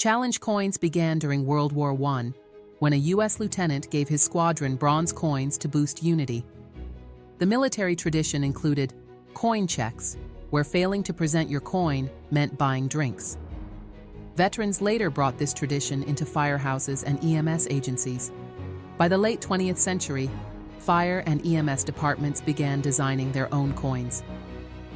Challenge coins began during World War I, when a U.S. lieutenant gave his squadron bronze coins to boost unity. The military tradition included coin checks, where failing to present your coin meant buying drinks. Veterans later brought this tradition into firehouses and EMS agencies. By the late 20th century, fire and EMS departments began designing their own coins.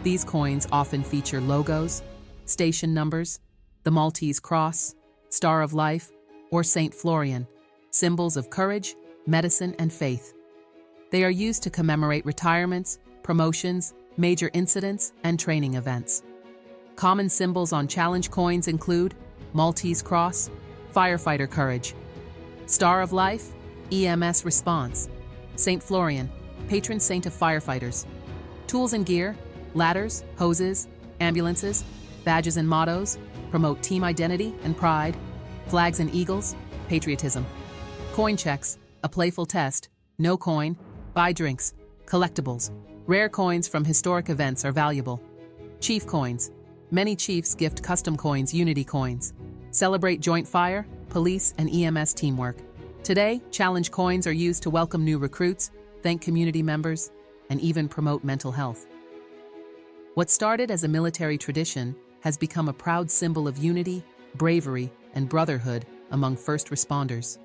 These coins often feature logos, station numbers, the Maltese Cross, Star of Life, or Saint Florian, symbols of courage, medicine, and faith. They are used to commemorate retirements, promotions, major incidents, and training events. Common symbols on challenge coins include Maltese Cross, firefighter courage; Star of Life, EMS response; Saint Florian, patron saint of firefighters. Tools and gear, ladders, hoses, ambulances, badges and mottos promote team identity and pride; flags and eagles, patriotism. Coin checks, a playful test; no coin, buy drinks; collectibles, rare coins from historic events are valuable. Chief coins, many chiefs gift custom coins, unity coins; celebrate joint fire, police, and EMS teamwork. Today, challenge coins are used to welcome new recruits, thank community members, and even promote mental health. What started as a military tradition has become a proud symbol of unity, bravery, and brotherhood among first responders.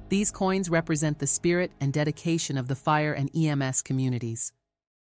These coins represent the spirit and dedication of the fire and EMS communities.